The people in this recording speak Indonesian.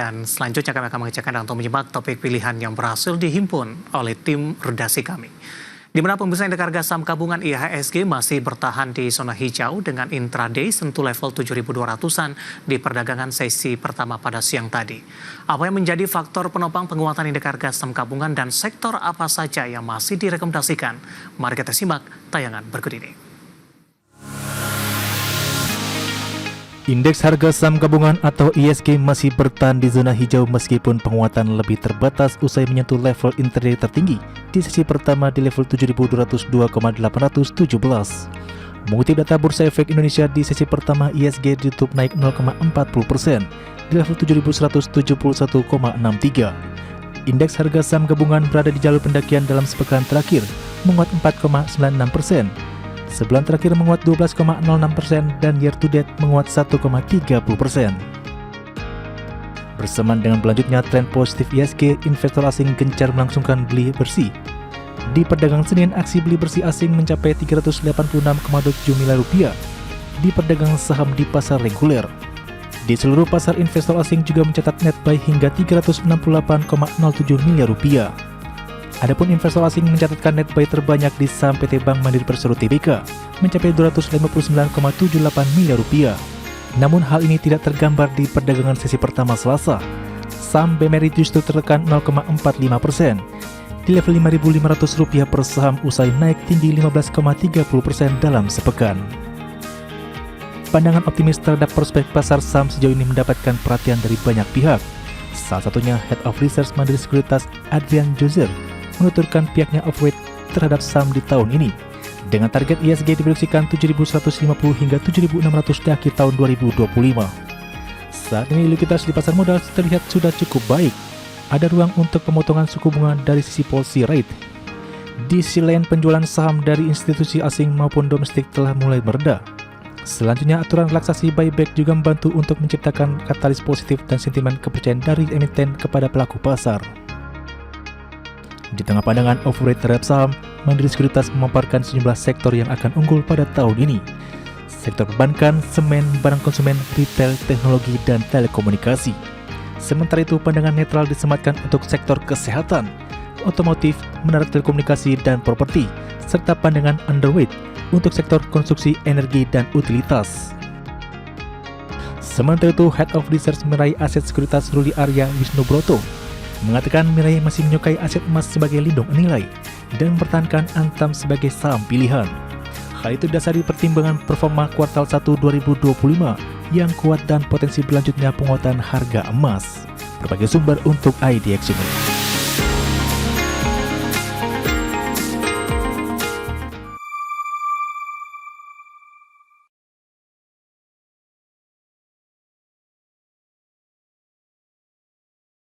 Dan selanjutnya kami akan mengecekkan untuk menyimak topik pilihan yang berhasil dihimpun oleh tim redaksi kami. Di mana pembesaran indeks harga saham gabungan IHSG masih bertahan di zona hijau dengan intraday sentuh level 7.200-an di perdagangan sesi pertama pada siang tadi. Apa yang menjadi faktor penopang penguatan indeks harga saham gabungan dan sektor apa saja yang masih direkomendasikan? Mari kita simak tayangan berikut ini. Indeks harga saham gabungan atau IHSG masih bertahan di zona hijau meskipun penguatan lebih terbatas usai menyentuh level intraday tertinggi di sesi pertama di level 7.202,817. Mengutip data Bursa Efek Indonesia di sesi pertama, IHSG ditutup naik 0,40% di level 7.171,63. Indeks harga saham gabungan berada di jalur pendakian dalam sepekan terakhir, menguat 4,96%. Sebulan terakhir menguat 12,06% dan year to date menguat 1,30%. Bersamaan dengan berlanjutnya tren positif IHSG, investor asing gencar melangsungkan beli bersih. Di perdagangan Senin, aksi beli bersih asing mencapai 386,7 miliar rupiah di perdagangan saham di pasar reguler. Di seluruh pasar, investor asing juga mencatat net buy hingga 368,07 miliar rupiah. Adapun investor asing mencatatkan net buy terbanyak di saham PT Bank Mandiri Persero Tbk mencapai 259,78 miliar rupiah. Namun hal ini tidak tergambar di perdagangan sesi pertama Selasa. Saham BMRI justru tertekan 0,45% di level Rp5.500 per saham usai naik tinggi 15,30% dalam sepekan. Pandangan optimis terhadap prospek pasar saham sejauh ini mendapatkan perhatian dari banyak pihak. Salah satunya Head of Research Mandiri Sekuritas Adrian Jozer menuturkan pihaknya overweight terhadap saham di tahun ini. Dengan target IHSG diproyeksikan 7.150 hingga 7.600 di akhir tahun 2025. Saat ini likuiditas di pasar modal terlihat sudah cukup baik. Ada ruang untuk pemotongan suku bunga dari sisi policy rate. Di sisi lain, penjualan saham dari institusi asing maupun domestik telah mulai mereda. Selanjutnya, aturan relaksasi buyback juga membantu untuk menciptakan katalis positif dan sentimen kepercayaan dari emiten kepada pelaku pasar. Di tengah pandangan overweight terhadap saham, Mandiri Sekuritas memaparkan sejumlah sektor yang akan unggul pada tahun ini. Sektor perbankan, semen, barang konsumen, retail, teknologi, dan telekomunikasi. Sementara itu, pandangan netral disematkan untuk sektor kesehatan, otomotif, menara telekomunikasi, dan properti, serta pandangan underweight untuk sektor konstruksi, energi, dan utilitas. Sementara itu, Head of Research meraih aset sekuritas Ruli Arya Wisnubroto mengatakan Mirai masih menyukai aset emas sebagai lindung nilai dan mempertahankan Antam sebagai saham pilihan. Hal itu dasari pertimbangan performa kuartal 1 2025 yang kuat dan potensi berlanjutnya penguatan harga emas. Berbagai sumber untuk IDX News.